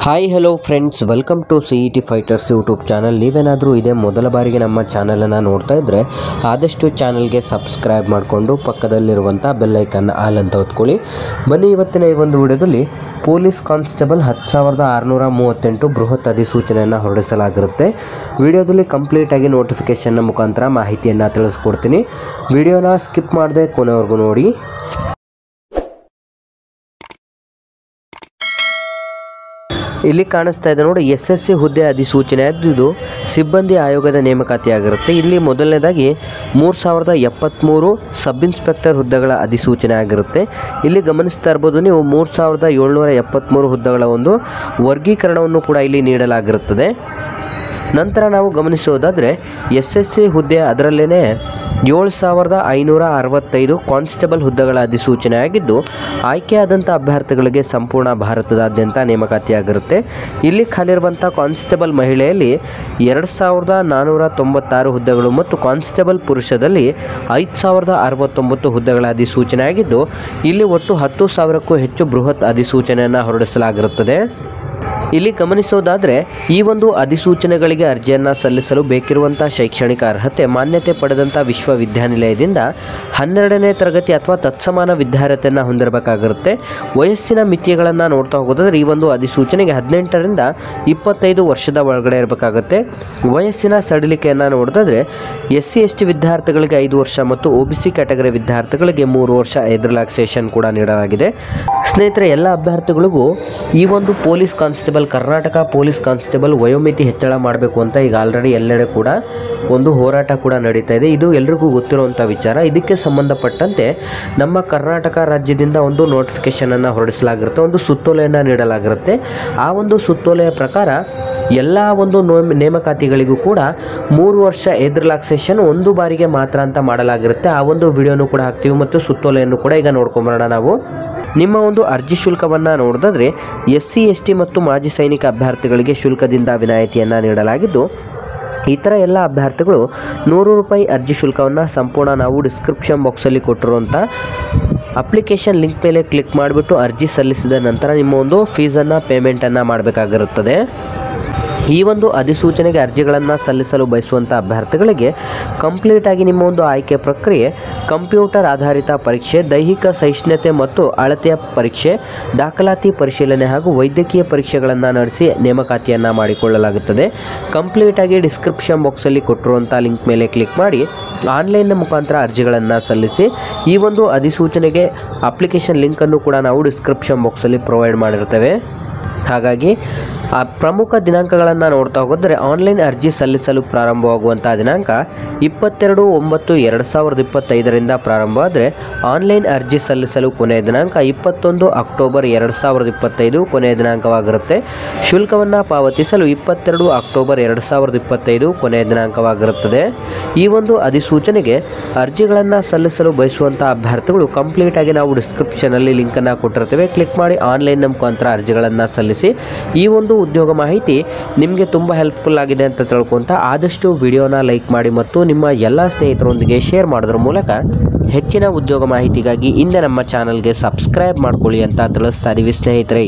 Hi hello friends, welcome to CET fighters YouTube channel. ನೀವೇನಾದರೂ ಇದೇ ಮೊದಲ ಬಾರಿಗೆ ನಮ್ಮ ಚಾನಲನ್ನು ನೋಡ್ತಾ ಇದ್ದರೆ ಆದಷ್ಟು ಚಾನಲ್ಗೆ ಸಬ್ಸ್ಕ್ರೈಬ್ ಮಾಡಿಕೊಂಡು ಪಕ್ಕದಲ್ಲಿರುವಂಥ ಬೆಲ್ಲೈಕನ್ ಆಲ್ ಅಂತ ಒತ್ಕೊಳ್ಳಿ. ಬನ್ನಿ, ಇವತ್ತಿನ ಈ ಒಂದು ವಿಡಿಯೋದಲ್ಲಿ ಪೊಲೀಸ್ ಕಾನ್ಸ್ಟೇಬಲ್ 10,638 ಬೃಹತ್ ಅಧಿಸೂಚನೆಯನ್ನು ಹೊರಡಿಸಲಾಗಿರುತ್ತೆ. ವಿಡಿಯೋದಲ್ಲಿ ಕಂಪ್ಲೀಟಾಗಿ ನೋಟಿಫಿಕೇಷನ್ನ ಮುಖಾಂತರ ಮಾಹಿತಿಯನ್ನು ತಿಳಿಸ್ಕೊಡ್ತೀನಿ. ವಿಡಿಯೋನ ಸ್ಕಿಪ್ ಮಾಡದೆ ಕೊನೆವರೆಗೂ ನೋಡಿ. ಇಲ್ಲಿ ಕಾಣಿಸ್ತಾ ಇದೆ ನೋಡಿ, SSC ಹುದ್ದೆ ಅಧಿಸೂಚನೆ ಆಗಿದ್ದು ಸಿಬ್ಬಂದಿ ಆಯೋಗದ ನೇಮಕಾತಿಯಾಗಿರುತ್ತೆ. ಇಲ್ಲಿ ಮೊದಲನೇದಾಗಿ 3073 ಸಬ್ ಇನ್ಸ್ಪೆಕ್ಟರ್ ಹುದ್ದೆಗಳ ಅಧಿಸೂಚನೆ ಆಗಿರುತ್ತೆ. ಇಲ್ಲಿ ಗಮನಿಸ್ತಾ ಇರ್ಬೋದು ನೀವು, 3773 ಹುದ್ದೆಗಳ ಒಂದು ವರ್ಗೀಕರಣವನ್ನು ಕೂಡ ಇಲ್ಲಿ ನೀಡಲಾಗಿರುತ್ತದೆ. ನಂತರ ನಾವು ಗಮನಿಸೋದಾದರೆ SSC ಹುದ್ದೆ ಅದರಲ್ಲೇ 7565 ಕಾನ್ಸ್ಟೇಬಲ್ ಹುದ್ದೆಗಳ ಅಧಿಸೂಚನೆ ಆಗಿದ್ದು ಆಯ್ಕೆಯಾದಂಥ ಅಭ್ಯರ್ಥಿಗಳಿಗೆ ಸಂಪೂರ್ಣ ಭಾರತದಾದ್ಯಂತ ನೇಮಕಾತಿಯಾಗಿರುತ್ತೆ. ಇಲ್ಲಿ ಖಾಲಿರುವಂಥ ಕಾನ್ಸ್ಟೇಬಲ್ ಮಹಿಳೆಯಲ್ಲಿ 2496 ಹುದ್ದೆಗಳು ಮತ್ತು ಕಾನ್ಸ್ಟೇಬಲ್ ಪುರುಷದಲ್ಲಿ 5069 ಹುದ್ದೆಗಳ ಅಧಿಸೂಚನೆ ಆಗಿದ್ದು ಇಲ್ಲಿ ಒಟ್ಟು 10,000ಕ್ಕೂ ಹೆಚ್ಚು ಬೃಹತ್ ಅಧಿಸೂಚನೆಯನ್ನು ಹೊರಡಿಸಲಾಗಿರುತ್ತದೆ. ಇಲ್ಲಿ ಗಮನಿಸೋದಾದರೆ ಈ ಒಂದು ಅಧಿಸೂಚನೆಗಳಿಗೆ ಅರ್ಜಿಯನ್ನು ಸಲ್ಲಿಸಲು ಬೇಕಿರುವಂಥ ಶೈಕ್ಷಣಿಕ ಅರ್ಹತೆ ಮಾನ್ಯತೆ ಪಡೆದಂಥ ವಿಶ್ವವಿದ್ಯಾನಿಲಯದಿಂದ 12ನೇ ತರಗತಿ ಅಥವಾ ತತ್ಸಮಾನ ವಿದ್ಯಾರ್ಹತೆಯನ್ನು ಹೊಂದಿರಬೇಕಾಗಿರುತ್ತೆ. ವಯಸ್ಸಿನ ಮಿತಿಗಳನ್ನು ನೋಡ್ತಾ ಹೋಗೋದಾದರೆ ಈ ಒಂದು ಅಧಿಸೂಚನೆಗೆ 18ರಿಂದ 25 ವರ್ಷದ ಒಳಗಡೆ ಇರಬೇಕಾಗುತ್ತೆ. ವಯಸ್ಸಿನ ಸಡಿಲಿಕೆಯನ್ನು ನೋಡಿದ್ರೆ SC ST ವಿದ್ಯಾರ್ಥಿಗಳಿಗೆ 5 ವರ್ಷ ಮತ್ತು OBC ಕ್ಯಾಟಗರಿ ವಿದ್ಯಾರ್ಥಿಗಳಿಗೆ 3 ವರ್ಷ ಏಜ್ ರಿಲ್ಯಾಕ್ಸೇಷನ್ ಕೂಡ ನೀಡಲಾಗಿದೆ. ಸ್ನೇಹಿತರೆ, ಎಲ್ಲ ಅಭ್ಯರ್ಥಿಗಳಿಗೂ ಈ ಒಂದು police constable Karnataka police constable ವಯೋಮಿತಿ ಹೆಚ್ಚಳ ಮಾಡಬೇಕು ಅಂತ ಈಗ ಆಲ್ರೆಡಿ ಎಲ್ಲೆಡೆ ಕೂಡ ಒಂದು ಹೋರಾಟ ಕೂಡ ನಡೀತಾ ಇದೆ. ಇದು ಎಲ್ರಿಗೂ ಗೊತ್ತಿರುವಂಥ ವಿಚಾರ. ಇದಕ್ಕೆ ಸಂಬಂಧಪಟ್ಟಂತೆ ನಮ್ಮ ಕರ್ನಾಟಕ ರಾಜ್ಯದಿಂದ ಒಂದು ನೋಟಿಫಿಕೇಷನನ್ನು ಹೊರಡಿಸಲಾಗಿರುತ್ತೆ, ಒಂದು ಸುತ್ತೋಲೆಯನ್ನು ನೀಡಲಾಗಿರುತ್ತೆ. ಆ ಒಂದು ಸುತ್ತೋಲೆಯ ಪ್ರಕಾರ ಎಲ್ಲ ಒಂದು ನೇಮಕಾತಿಗಳಿಗೂ ಕೂಡ 3 ವರ್ಷ ಏಜ್ ರಿಲ್ಯಾಕ್ಸೇಷನ್ ಒಂದು ಬಾರಿಗೆ ಮಾತ್ರ ಅಂತ ಮಾಡಲಾಗಿರುತ್ತೆ. ಆ ಒಂದು ವಿಡಿಯೋನು ಕೂಡ ಹಾಕ್ತೀವಿ ಮತ್ತು ಸುತ್ತೋಲೆಯನ್ನು ಕೂಡ ಈಗ ನೋಡ್ಕೊಂಬರೋಣ ನಾವು. ನಿಮ್ಮ ಒಂದು ಅರ್ಜಿ ಶುಲ್ಕವನ್ನು ನೋಡಿದ್ರೆ SC ST ಮತ್ತು ಮಾಜಿ ಸೈನಿಕ ಅಭ್ಯರ್ಥಿಗಳಿಗೆ ಶುಲ್ಕದಿಂದ ವಿನಾಯಿತಿಯನ್ನು ನೀಡಲಾಗಿದ್ದು ಇತರ ಎಲ್ಲ ಅಭ್ಯರ್ಥಿಗಳು 100 ರೂಪಾಯಿ ಅರ್ಜಿ ಶುಲ್ಕವನ್ನು ಸಂಪೂರ್ಣ ನಾವು ಡಿಸ್ಕ್ರಿಪ್ಷನ್ ಬಾಕ್ಸಲ್ಲಿ ಕೊಟ್ಟಿರುವಂಥ ಅಪ್ಲಿಕೇಶನ್ ಲಿಂಕ್ ಮೇಲೆ ಕ್ಲಿಕ್ ಮಾಡಿಬಿಟ್ಟು ಅರ್ಜಿ ಸಲ್ಲಿಸಿದ ನಂತರ ನಿಮ್ಮ ಒಂದು ಫೀಸನ್ನು ಪೇಮೆಂಟನ್ನು ಮಾಡಬೇಕಾಗಿರುತ್ತದೆ. ಈ ಒಂದು ಅಧಿಸೂಚನೆಗೆ ಅರ್ಜಿಗಳನ್ನು ಸಲ್ಲಿಸಲು ಬಯಸುವಂಥ ಅಭ್ಯರ್ಥಿಗಳಿಗೆ ಕಂಪ್ಲೀಟಾಗಿ ನಿಮ್ಮ ಒಂದು ಆಯ್ಕೆ ಪ್ರಕ್ರಿಯೆ ಕಂಪ್ಯೂಟರ್ ಆಧಾರಿತ ಪರೀಕ್ಷೆ, ದೈಹಿಕ ಸಹಿಷ್ಣುತೆ ಮತ್ತು ಅಳತೆಯ ಪರೀಕ್ಷೆ, ದಾಖಲಾತಿ ಪರಿಶೀಲನೆ ಹಾಗೂ ವೈದ್ಯಕೀಯ ಪರೀಕ್ಷೆಗಳನ್ನು ನಡೆಸಿ ನೇಮಕಾತಿಯನ್ನು ಮಾಡಿಕೊಳ್ಳಲಾಗುತ್ತದೆ. ಕಂಪ್ಲೀಟಾಗಿ ಡಿಸ್ಕ್ರಿಪ್ಷನ್ ಬಾಕ್ಸಲ್ಲಿ ಕೊಟ್ಟಿರುವಂಥ ಲಿಂಕ್ ಮೇಲೆ ಕ್ಲಿಕ್ ಮಾಡಿ ಆನ್ಲೈನ್ ಮುಖಾಂತರ ಅರ್ಜಿಗಳನ್ನು ಸಲ್ಲಿಸಿ. ಈ ಒಂದು ಅಧಿಸೂಚನೆಗೆ ಅಪ್ಲಿಕೇಶನ್ ಲಿಂಕನ್ನು ಕೂಡ ನಾವು ಡಿಸ್ಕ್ರಿಪ್ಷನ್ ಬಾಕ್ಸಲ್ಲಿ ಪ್ರೊವೈಡ್ ಮಾಡಿರ್ತೇವೆ. ಹಾಗಾಗಿ ಆ ಪ್ರಮುಖ ದಿನಾಂಕಗಳನ್ನು ನೋಡ್ತಾ ಹೋದರೆ ಆನ್ಲೈನ್ ಅರ್ಜಿ ಸಲ್ಲಿಸಲು ಪ್ರಾರಂಭವಾಗುವಂಥ ದಿನಾಂಕ 22/9/2025 ಪ್ರಾರಂಭವಾದರೆ ಆನ್ಲೈನ್ ಅರ್ಜಿ ಸಲ್ಲಿಸಲು ಕೊನೆಯ ದಿನಾಂಕ 21 ಅಕ್ಟೋಬರ್ 2025 ಕೊನೆಯ ದಿನಾಂಕವಾಗಿರುತ್ತೆ. ಶುಲ್ಕವನ್ನು ಪಾವತಿಸಲು 22 ಅಕ್ಟೋಬರ್ 2025 ಕೊನೆಯ ದಿನಾಂಕವಾಗಿರುತ್ತದೆ. ಈ ಒಂದು ಅಧಿಸೂಚನೆಗೆ ಅರ್ಜಿಗಳನ್ನು ಸಲ್ಲಿಸಲು ಬಯಸುವಂಥ ಅಭ್ಯರ್ಥಿಗಳು ಕಂಪ್ಲೀಟಾಗಿ ನಾವು ಡಿಸ್ಕ್ರಿಪ್ಷನಲ್ಲಿ ಲಿಂಕನ್ನು ಕೊಟ್ಟಿರ್ತೇವೆ. ಕ್ಲಿಕ್ ಮಾಡಿ ಆನ್ಲೈನ್ ಮುಖಾಂತರ ಅರ್ಜಿಗಳನ್ನು ಸಲ್ಲಿಸಿ. ಈ ಒಂದು ಉದ್ಯೋಗ ಮಾಹಿತಿ ನಿಮಗೆ ತುಂಬ ಹೆಲ್ಪ್ಫುಲ್ ಆಗಿದೆ ಅಂತ ತಿಳ್ಕೊಂತ ಆದಷ್ಟು ವಿಡಿಯೋನ ಲೈಕ್ ಮಾಡಿ ಮತ್ತು ನಿಮ್ಮ ಎಲ್ಲ ಸ್ನೇಹಿತರೊಂದಿಗೆ ಶೇರ್ ಮಾಡೋದ್ರ ಮೂಲಕ ಹೆಚ್ಚಿನ ಉದ್ಯೋಗ ಮಾಹಿತಿಗಾಗಿ ಹಿಂದೆ ನಮ್ಮ ಚಾನಲ್ಗೆ ಸಬ್ಸ್ಕ್ರೈಬ್ ಮಾಡ್ಕೊಳ್ಳಿ ಅಂತ ತಿಳಿಸ್ತಾ ಇದ್ದೀವಿ ಸ್ನೇಹಿತರೆ.